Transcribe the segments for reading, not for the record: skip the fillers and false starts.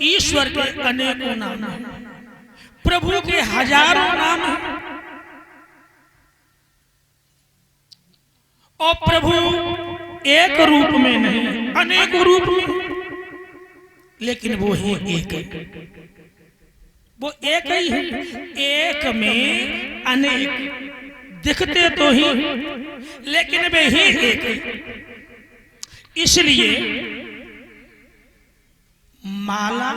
ईश्वर के अनेकों नाम हैं, प्रभु के हजारों नाम हैं और प्रभु एक रूप में नहीं, अनेक रूप में, लेकिन वो ही एक है। वो एक ही है, एक में अनेक दिखते तो ही, लेकिन वे ही एक है। इसलिए माला,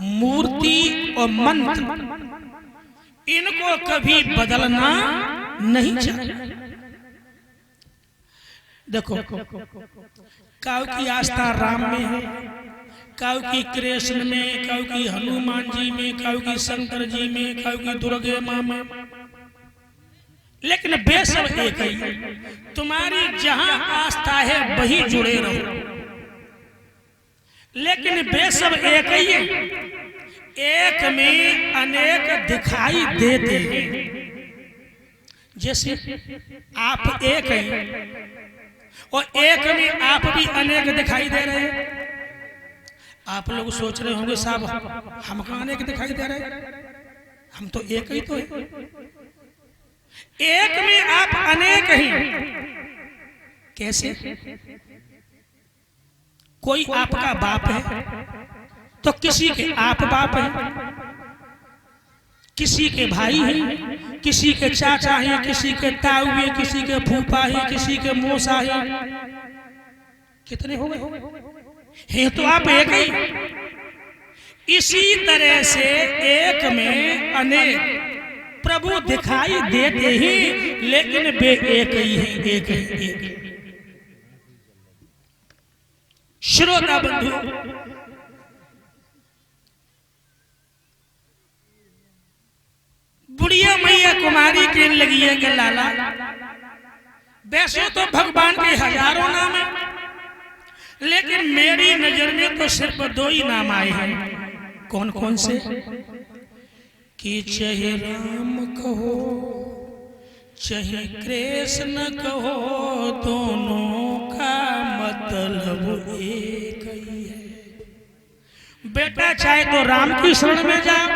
मूर्ति और मंत्र इनको कभी बदलना नहीं चाहिए। देखो, काऊ की आस्था राम में है, काऊ की कृष्ण में, काऊ की हनुमान जी में, काऊ की शंकर जी में, काऊ की दुर्गे माँ में, लेकिन वे सब एक ही। तुम्हारी जहां आस्था है वही जुड़े रहो, लेकिन वे सब एक ही है। एक में अनेक दिखाई देते हैं। जैसे आप एक हैं और एक में आप भी अनेक दिखाई दे रहे हैं। आप लोग सोच रहे होंगे साहब हम कहाँ अनेक दिखाई दे रहे हैं, हम तो एक ही तो है। एक में आप अनेक हैं। कैसे? कोई आपका बाप है तो किसी के आप बाप हैं, किसी के भाई हैं, किसी के चाचा हैं, किसी के ताऊ हैं, किसी के फूफा हैं, किसी के मौसा हैं। कितने हो गए हैं? तो आप एक ही। इसी तरह से एक में अनेक प्रभु दिखाई देते ही, लेकिन वे एक ही हैं, एक ही एक। श्रोता बंधु, बुढ़िया मैया कुमारी के लगी है कि लाला, वैसे तो भगवान के हजारों नाम है, लेकिन मेरी नजर में तो सिर्फ दो ही नाम आए हैं। कौन कौन से? कि चाहे राम कहो चाहे कृष्ण कहो, दोनों का मतलब एक ही है। बेटा चाहे तो राम की शरण में जाओ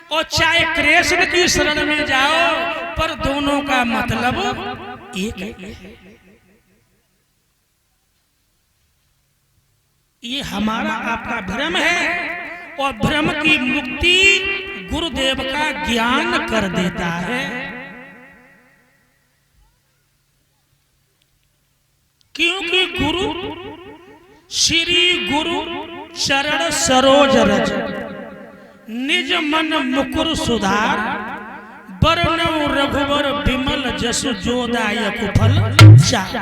और चाहे कृष्ण की शरण में जाओ, पर दोनों का मतलब एक है। ये हमारा आपका भ्रम है, और भ्रम की मुक्ति गुरुदेव का ज्ञान कर देता है। क्योंकि गुरु श्री गुरु चरण सरोज रज, निज मन मुकुर सुधार, बरनौ रघुवर विमल जसु जोदायक फल चार।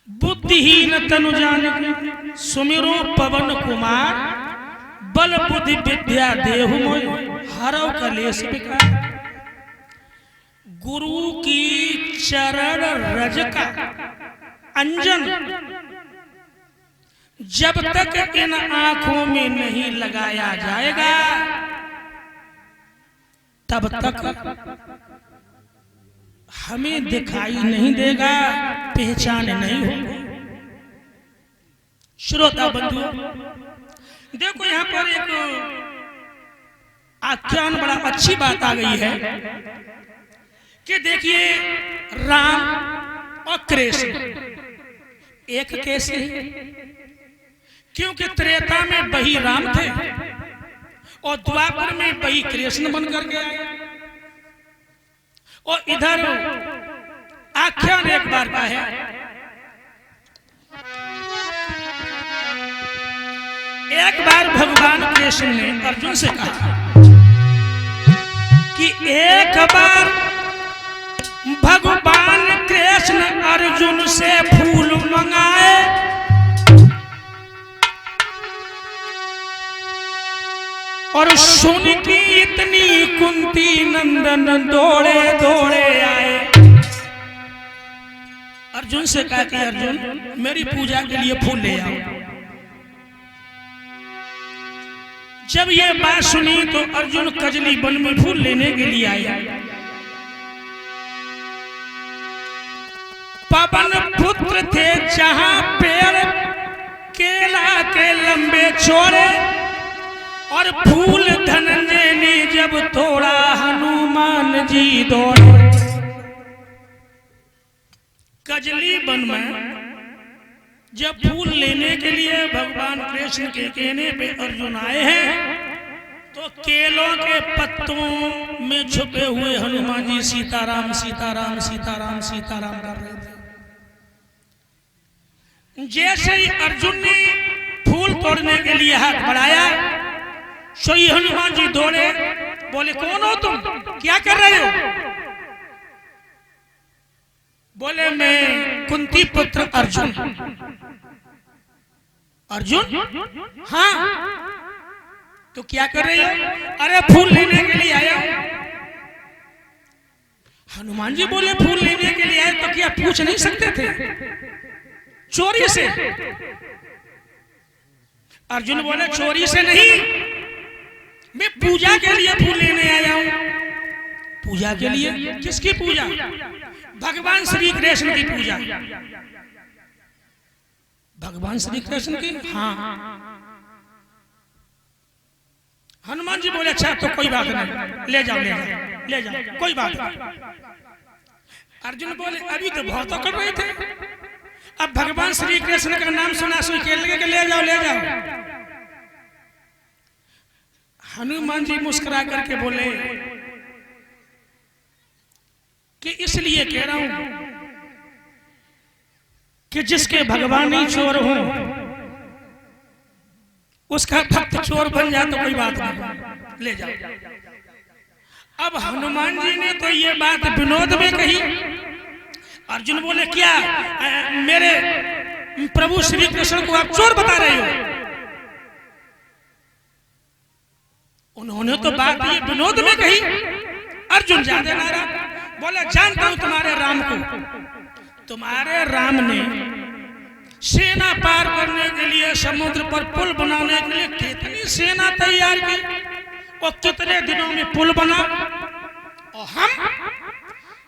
बुद्धिहीन तनु जानिके सुमिरो पवन कुमार, बल बुद्धि विद्या देहु मोय, हरौ कलेश विकार। गुरु की चरण रज का अंजन जब तक इन आंखों में नहीं लगाया जाएगा, तब तक हमें दिखाई नहीं देगा, पहचान नहीं होगी। श्रोता बंधु, देखो यहाँ पर एक आख्यान, बड़ा अच्छी बात आ गई है कि देखिए राम और कृष्ण एक कैसे? क्योंकि त्रेता में वही राम थे और द्वापर में वही कृष्ण बनकर के आए। और इधर आख्यान एक बार का है, एक बार भगवान कृष्ण ने अर्जुन से कहा कि एक बार भगवान कृष्ण अर्जुन से फूल मंगाए, और सुन की इतनी कुंती नंदन दौड़े दौड़े आए। अर्जुन से कहा कि अर्जुन मेरी पूजा के लिए फूल ले आओ। जब ये बात सुनी तो अर्जुन कजली वन में फूल लेने के लिए आया। पवन पुत्र थे जहां पेड़ केला के लंबे छोड़े और फूल धनंजय ने जब तोड़ा हनुमान जी दौड़े। कजली वन में जब फूल लेने के लिए भगवान कृष्ण के कहने पे अर्जुन आए हैं तो केलों के पत्तों में छुपे हुए हनुमान जी सीताराम सीताराम सीताराम सीताराम कर रहे थे। जैसे ही अर्जुन ने फूल तोड़ने के लिए हाथ बढ़ाया सो ही हनुमान जी दौड़े, बोले कौन हो तुम, क्या कर रहे हो? बोले मैं कुंती पुत्र अर्जुन। अर्जुन? हाँ। तो क्या कर रहे हो? अरे फूल लेने के लिए आया हूं। हनुमान जी बोले फूल लेने के लिए आए तो क्या पूछ नहीं सकते थे चोरी से? अर्जुन बोले चोरी से नहीं, मैं पूजा के लिए फूल लेने आया हूं। पूजा के लिए? किसकी पूजा? भगवान श्री कृष्ण की पूजा। भगवान श्री कृष्ण की? हाँ। हनुमान जी बोले अच्छा तो कोई बात नहीं, ले जाओ ले जाओ ले जाओ, कोई बात नहीं। अर्जुन बोले अभी तो बहुत कर रहे थे, अब भगवान श्री कृष्ण का नाम सुना सुन के लगे कि ले जाओ ले जाओ। हनुमान जी मुस्कुरा करके बोले कि इसलिए कह रहा हूं कि जिसके भगवान ही चोर हो उसका भक्त चोर बन जाए तो कोई बात नहीं, ले जाओ। अब हनुमान जी ने तो ये बात विनोद में कही। अर्जुन बोले क्या मेरे प्रभु श्री कृष्ण को आप चोर बता रहे हो? उन्होंने तो बात ये विनोद में कही। अर्जुन ज्यादा नाराज, बोला जानता हूं तुम्हारे राम को, तुम्हारे राम ने सेना पार करने के लिए समुद्र पर पुल बनाने के लिए कितनी सेना तैयार की और कितने दिनों में पुल बना, और हम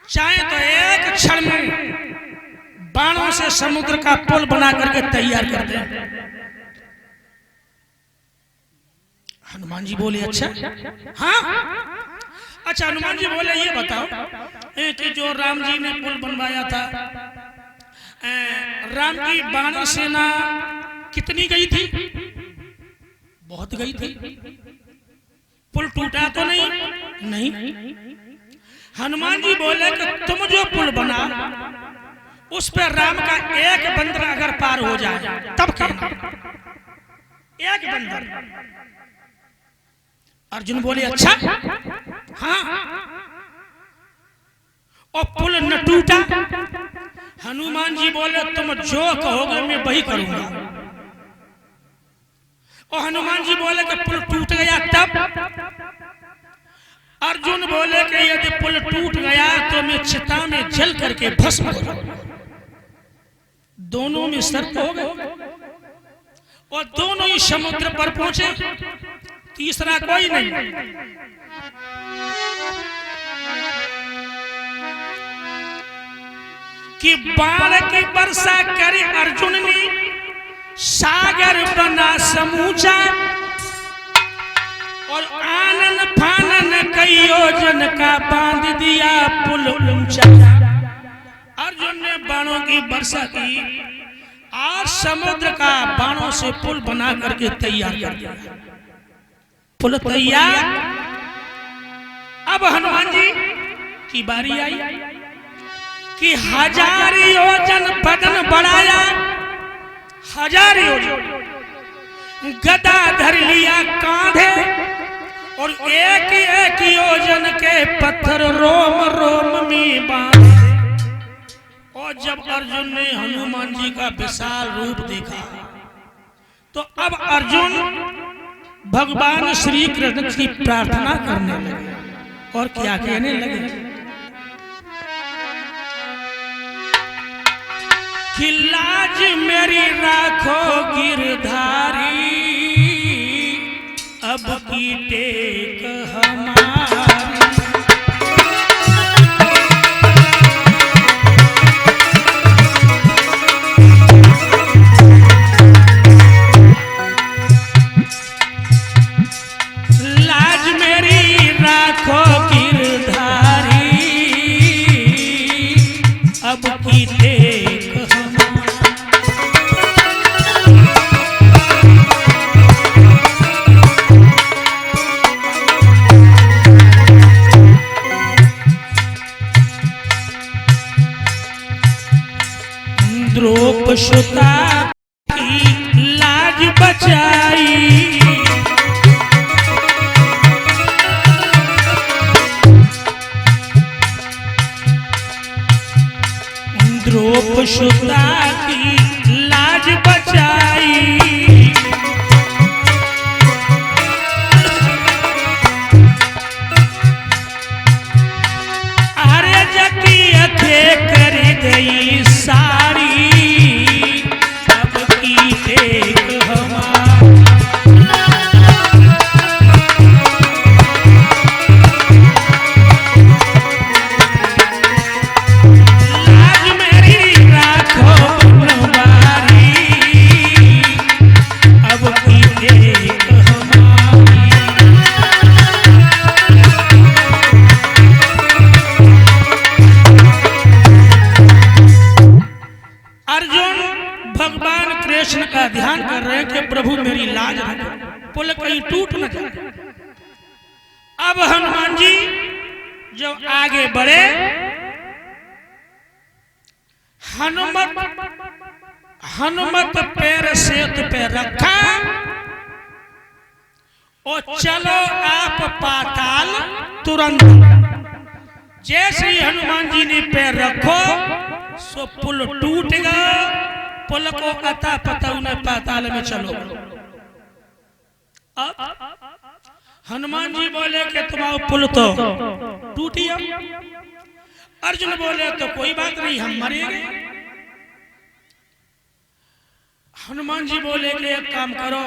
चाहे तो एक क्षण में बाणों से समुद्र का पुल बना करके तैयार कर दें। हनुमान जी बोले अच्छा हाँ। अच्छा हनुमान जी बोले ये बताओ कि जो राम जी ने पुल बनवाया था, राम की बानर सेना कितनी गई थी? बहुत गई थी। पुल टूटा तो नहीं? नहीं। हनुमान जी बोले कि तुम जो पुल बना उस पर राम का एक बंदर अगर पार हो जाए तब कहना, एक बंदर। अर्जुन बोले अच्छा हाँ। और पुल न टूटा? हनुमान जी बोले तुम जो कहोगे मैं वही करूंगा। और हनुमान जी बोले कि पुल टूट गया तब? अर्जुन बोले कि यदि पुल टूट गया तो मैं चिता में जल करके भस्म हो जाऊंगा। दोनों में शर्त हो गए और दोनों ही समुद्र पर पहुंचे, तीसरा कोई नहीं। कि बाण की वर्षा करे अर्जुन ने, सागर बना समूचा और आनन फानन कई योजन का बांध दिया पुल ऊंचा। अर्जुन ने बाणों की वर्षा की और समुद्र का बाणों से पुल बना करके तैयार कर दिया। पुल तैयार। अब हनुमान जी की बारी आई कि 1000 योजन बदन बढ़ाया, 1000 योजन गदा धर लिया कांधे और एक एक योजन के पत्थर रोम रोम में बांधे। और जब अर्जुन ने हनुमान जी का विशाल रूप देखा तो अब अर्जुन भगवान श्री कृष्ण की प्रार्थना करने लगे और क्या कहने लगे कि लाज मेरी राखो गिरधारी, अब की टेक हमारी। लाज रखो, पुल कहीं टूट न जाए। अब हनुमान जी जब आगे बढ़े, हनुमत पैर सेतु पे रखा और चलो आप पाताल तुरंत। जैसे ही हनुमान जी ने पैर रखो सो पुल टूट गया। पुल को अता पता उन्हें पाताल में चलो। अब हनुमान जी बोले कि तुम्हारा पुल तो टूटी। अर्जुन बोले तो कोई बात नहीं, हम मरेंगे। हनुमान जी बोले कि एक काम करो,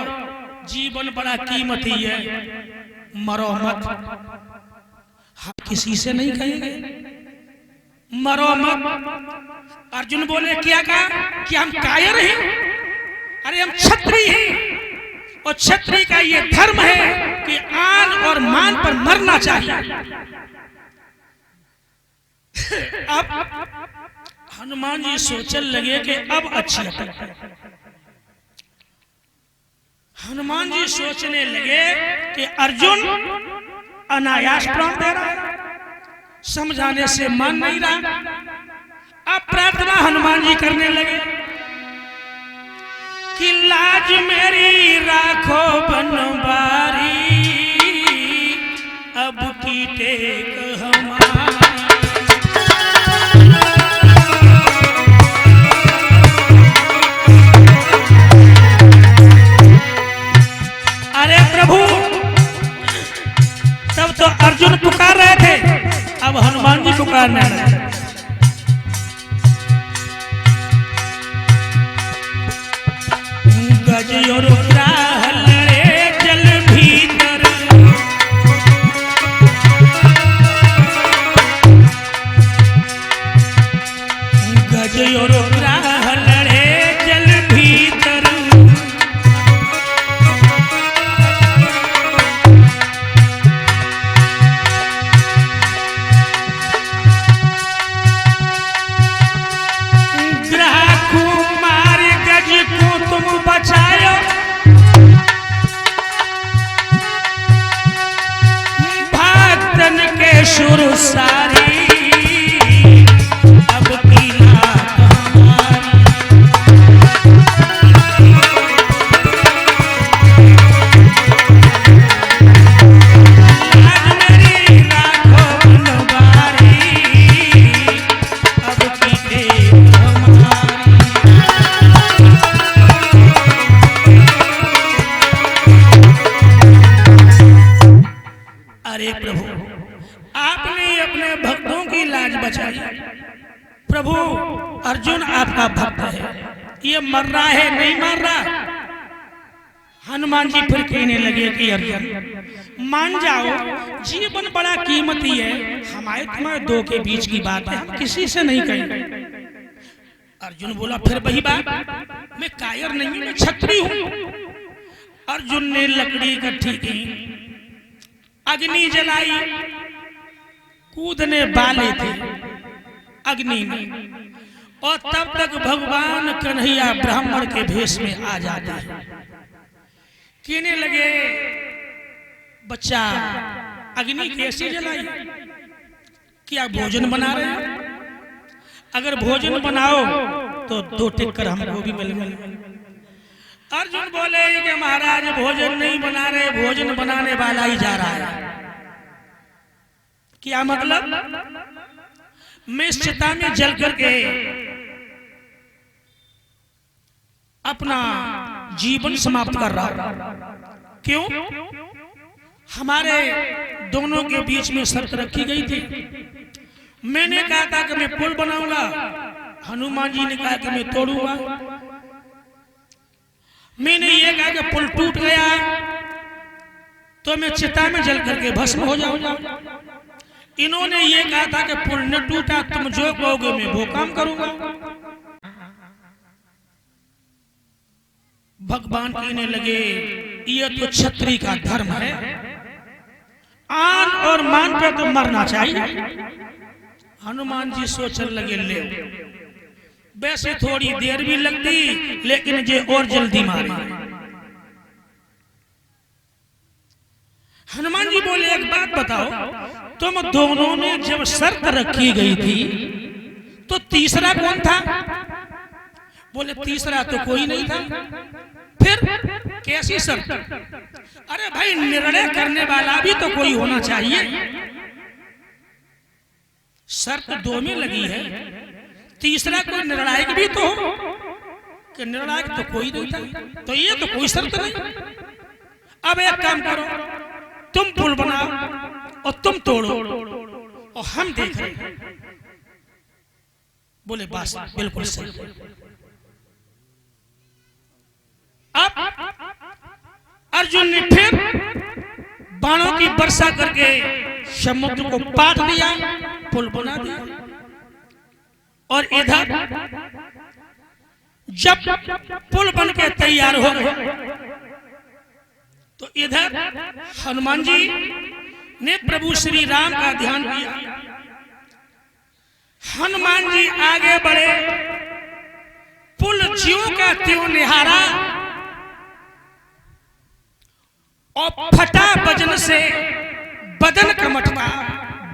जीवन बड़ा कीमती है, मरो मत। हम किसी से नहीं कहेंगे मरो मत। अर्जुन बोले क्या कहा कि हम कायर हैं? अरे हम क्षत्रिय हैं और क्षत्रिय का ये धर्म है कि आन और मान पर मरना चाहिए। अब हनुमान जी सोचने लगे कि अब अच्छी है। हनुमान जी सोचने लगे कि अर्जुन अनायास प्राण दे रहा है, समझाने से मान नहीं रहा। अब प्रार्थना हनुमान जी करने लगे कि लाज मेरी राखो बनवारी, अब की टेक हमारी। अरे प्रभु, तब तो अर्जुन पुकार रहे थे, अब हनुमान जी पुकारने लगे। गज और ग्राह लड़े जल भीतर, गज और ग्राह लड़े जल भीतर। बचायो भक्तन के शुरू सारी, अब की लात हमारी। आज मेरी राखो बनवारी, अब की टेक हमारी। अरे प्रभु, आपने अपने भक्तों की लाज बचाई। प्रभु, अर्जुन आपका भक्त है, ये मर रहा है नहीं मर रहा। हनुमान जी फिर कहने लगे कि अर्जुन मान जाओ, जीवन बड़ा कीमती है, हमारे तुम्हारे दो के बीच की बात है, हम किसी से नहीं कहेंगे। अर्जुन बोला फिर वही बात, मैं कायर नहीं, मैं क्षत्रिय हूं। अर्जुन ने लकड़ी इकट्ठी की, अग्नि जलाई, कूदने वाले थे अग्नि में, और तब तक भगवान कन्हैया ब्राह्मण के भेष में आ जाते हैं। कहने लगे बच्चा अग्नि कैसी जलाई? क्या भोजन बना रहे हैं? अगर भोजन बनाओ तो दो टिक्कर हमको भी मिल गए। अर्जुन बोले कि महाराज भोजन नहीं बना रहे, भोजन बनाने वाला ही जा रहा है। क्या मतलब? मैं इस चिता में जल करके अपना जीवन समाप्त कर रहा हूं। क्यों? हमारे दोनों के बीच में शर्त रखी गई थी। मैंने कहा था कि मैं पुल बनाऊंगा, हनुमान जी ने कहा कि मैं तोड़ूंगा। मैंने ये कहा कि पुल टूट गया तो मैं चिता में जल करके भस्म हो जाऊंगा। इन्होंने ये कहा था कि पुल न टूटा, तुम जो कहोगे मैं वो काम करूंगा। भगवान कहने लगे ये तो क्षत्रिय का धर्म है, आन और मान पे तो मरना चाहिए। हनुमान जी सोचने लगे ले वैसे थोड़ी देर भी लगती, लेकिन जे और जल्दी मारे। हनुमान जी बोले एक बात बताओ, तुम दोनों ने जब शर्त रखी गई थी तो तीसरा कौन था? बोले तीसरा तो कोई नहीं था। फिर कैसी शर्त? अरे भाई, निर्णय करने वाला भी तो कोई होना चाहिए। शर्त दो में लगी है, तीसरा कोई निर्णायक भी तो हो, कि निर्णायक तो कोई नहीं था, तो ये तो कोई शर्त नहीं। अब एक काम करो, तुम पुल बनाओ और तुम तोड़ो और हम देख रहे हैं। बोले बस बिल्कुल सही। अब अर्जुन ने फिर बाणों की वर्षा करके समुद्र को पाट दिया, पुल बना दिया। और इधर जब पुल बन के तैयार हो गए तो इधर हनुमान जी ने प्रभु श्री राम का ध्यान किया। हनुमान जी आगे बढ़े, पुल ज्यों का त्यों निहारा और फटा वजन से बदन कमटता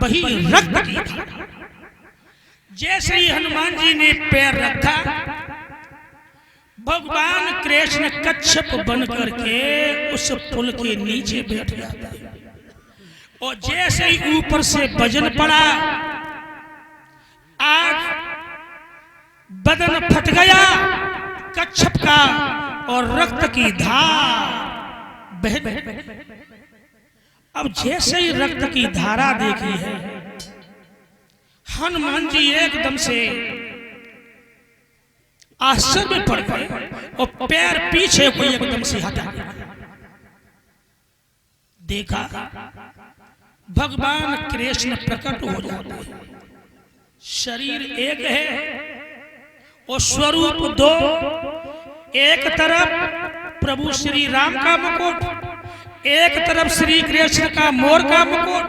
वही रक्त की धारा। जैसे ही हनुमान जी ने पैर रखा, भगवान कृष्ण कच्छप बन करके उस पुल के नीचे बैठ जाता है। और जैसे ही ऊपर से वजन पड़ा, आग बदन फट गया कच्छप का और रक्त की धार बह गई। अब जैसे ही रक्त की धारा देखी है, हनुमान जी एकदम से आश्चर्य में पड़ गए और पैर पीछे को एकदम से हटा देखा, भगवान कृष्ण प्रकट हो जाते हैं। शरीर एक है और स्वरूप दो। एक तरफ प्रभु श्री राम का मुकुट, एक तरफ श्री कृष्ण का मोर का मुकुट,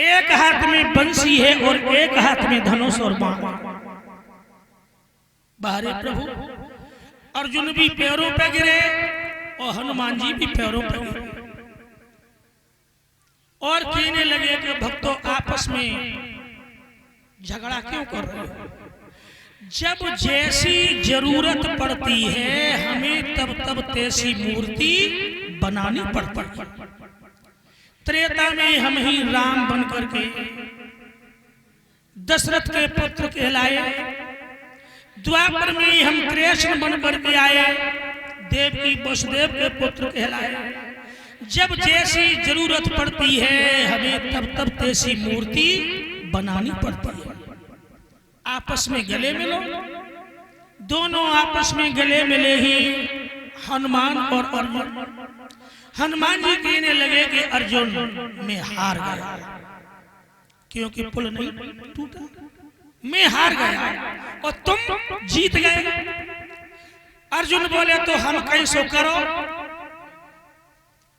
एक हाथ में बंसी है और एक हाथ में धनुष और बाण। बाहरे प्रभु अर्जुन भी पैरों पे गिरे और हनुमान जी भी पैरों पे गिरे और कहने लगे कि भक्तों, आपस में झगड़ा क्यों कर रहे हो? जब जैसी जरूरत पड़ती है हमें तब तब तैसी मूर्ति बनानी पड़ती है। त्रेता में हम ही राम बन करके दशरथ के पुत्र कहलाए, द्वापर में हम कृष्ण बन करके आए, देवकी वसुदेव के पुत्र कहलाए। जब जैसी जरूरत पड़ती है हमें तब तब तैसी मूर्ति बनानी पड़ती है। आपस में गले मिलो। दोनों आपस में गले मिले ही हनुमान और अर्जुन। हनुमान जी कहने लगे कि अर्जुन मैं हार गया, क्योंकि पुल नहीं टूटा। मैं हार गया और तुम जीत गए। अर्जुन बोले तो हम कहीं सो करो,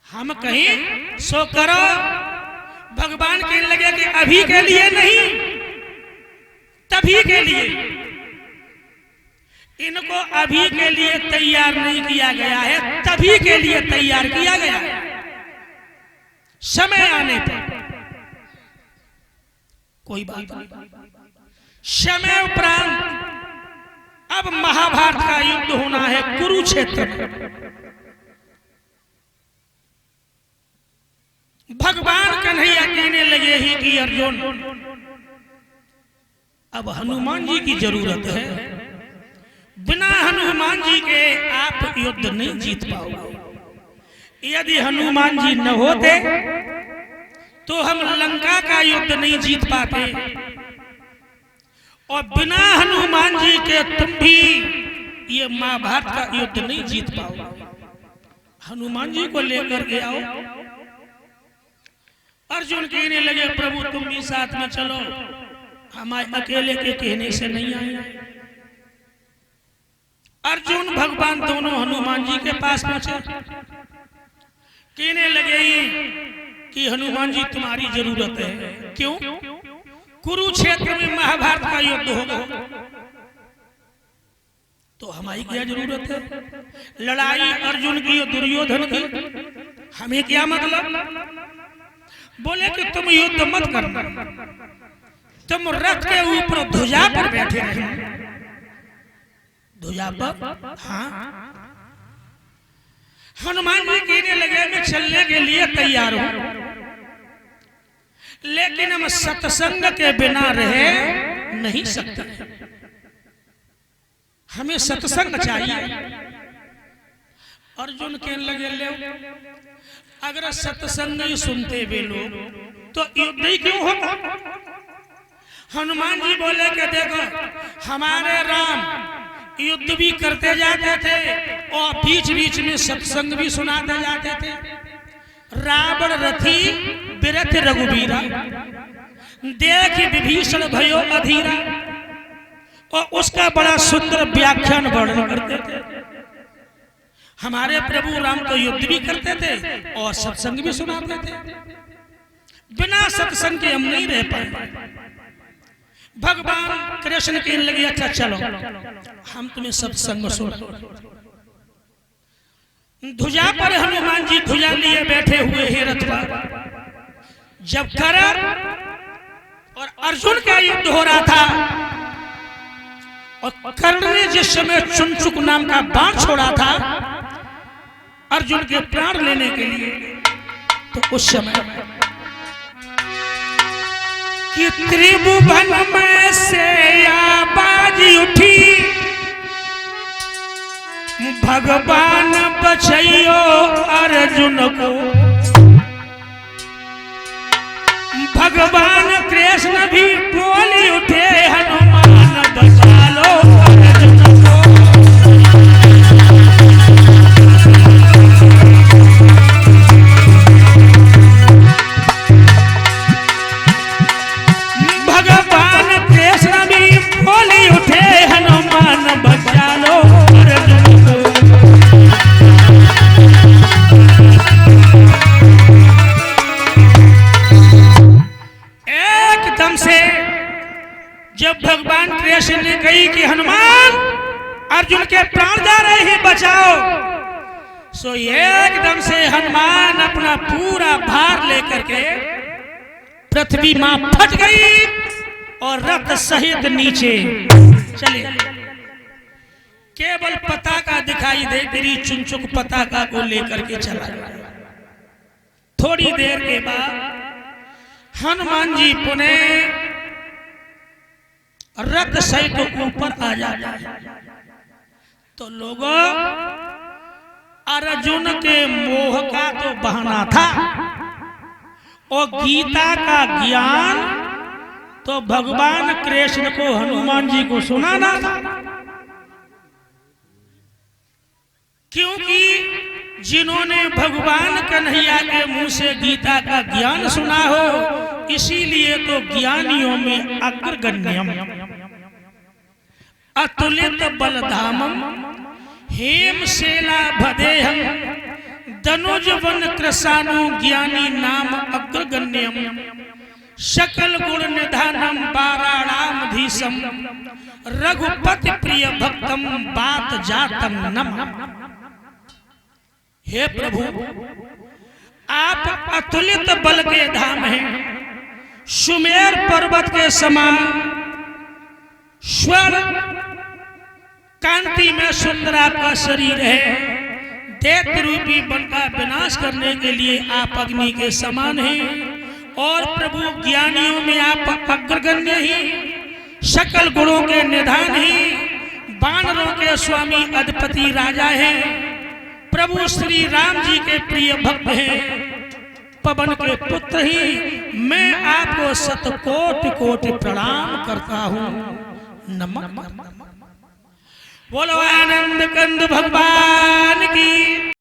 हम कहीं सो करो। भगवान कहने लगे कि अभी के लिए नहीं, तभी के लिए। इनको अभी के लिए तैयार नहीं किया गया है, तभी के लिए तैयार किया गया है। समय आने पर कोई बात नहीं। समय उपरांत अब महाभारत का युद्ध होना है कुरुक्षेत्र में। भगवान कन्हैया कहने लगे ही कि अर्जुन अब हनुमान जी की जरूरत है। बिना हनुमान जी के आप युद्ध नहीं जीत पाओगे। यदि हनुमान जी न होते तो हम लंका का युद्ध नहीं जीत पाते, और बिना हनुमान जी के तुम भी ये महाभारत का युद्ध नहीं जीत पाओगे। हनुमान जी को लेकर के आओ। अर्जुन कहने लगे प्रभु तुम भी साथ में चलो, हमारे अकेले के कहने से नहीं आए। अर्जुन भगवान दोनों हनुमान जी के पास पहुंचे। कहने लगे कि हनुमान जी तुम्हारी जरूरत है। क्यों? कुरुक्षेत्र में महाभारत का युद्ध होगा तो हमारी क्या जरूरत है? लड़ाई अर्जुन की और दुर्योधन की, हमें क्या मतलब? बोले कि तुम युद्ध मत करना, तुम रथ के ऊपर ध्वजा पर बैठे रहे। ध्वजा पर, हाँ। हनुमान जी कहने लगे मैं चलने के लिए तैयार हूं, लेकिन हम सत्संग के बिना रहे नहीं सकते, हमें सत्संग चाहिए। अर्जुन कहने लगे ले, अगर सत्संग ही सुनते वे लोग तो युद्ध ही क्यों होता? हनुमान जी बोले कि देखो हमारे राम युद्ध भी करते जाते थे और बीच बीच में सत्संग भी सुनाते जाते थे। रावण रथी बिरथ रघुबीरा, देख विभीषण भयो अधीरा, और उसका बड़ा सुंदर व्याख्यान वर्णन करते थे। हमारे प्रभु राम तो युद्ध भी करते थे और सत्संग भी सुनाते थे। बिना सत्संग के हम नहीं रह पाए। भगवान कृष्ण कहने लगे अच्छा चलो हम तुम्हें सत्संग सुनाओ। ध्वजा पर हनुमान जी ध्वजा लिए बैठे हुए हैं रथ पर। जब कर्ण और अर्जुन का युद्ध हो रहा था और कर्ण ने जिस समय चुनचुक नाम का बाण छोड़ा था अर्जुन के प्राण लेने के लिए, तो उस समय कि त्रिभुवन में से आवाज उठी, भगवान बचाइयो अर्जुन को। भगवान कृष्ण भी बोली उठे हनुमान बचा लो अर्जुन को। भगवान कृष्ण भी बोली उठे हनुमान बचा लो अर्जुन को। एकदम से जब भगवान कृष्ण ने कही कि हनुमान अर्जुन के प्राण जा रहे हैं बचाओ, सो एकदम से हनुमान अपना पूरा भार लेकर के पृथ्वी मां फट गई और रथ सहित नीचे चले। केवल पताका दिखाई दे, मेरी चुनचुक पताका को लेकर के चला गया। थोड़ी देर के बाद हनुमान जी पुनः रथ सहित ऊपर आ जाता है। तो लोगों अर्जुन के मोह का तो बहाना था और गीता का ज्ञान तो भगवान कृष्ण को हनुमान जी को सुनाना था। क्योंकि जिन्होंने भगवान कन्हैया के मुंह से गीता का ज्ञान सुना हो, इसीलिए तो ज्ञानियों में अग्रगण्यम अतुलित बलधामम हेमशेला भदेहम धनुज वन कृषाणु ज्ञानी नाम अग्रगण्यम सकल गुण निधानम वाराणामधीशम रघुपति प्रिय भक्तम बात जातम नम। हे प्रभु आप अतुलित बल के धाम हैं, सुमेर पर्वत के समान स्वर कांति में सुंदर आपका शरीर है। दैत्य रूपी वन का विनाश करने के लिए आप अग्नि के समान हैं और प्रभु ज्ञानियों में आप अग्रगण्य ही, सकल गुणों के निधान ही, वानरों के स्वामी अधिपति राजा हैं, प्रभु श्री राम जी के प्रिय भक्त हैं, पवन के पुत्र ही। मैं आपको शतकोटि कोटि प्रणाम करता हूँ। नमः। बोलो आनंद कंद भगवान की।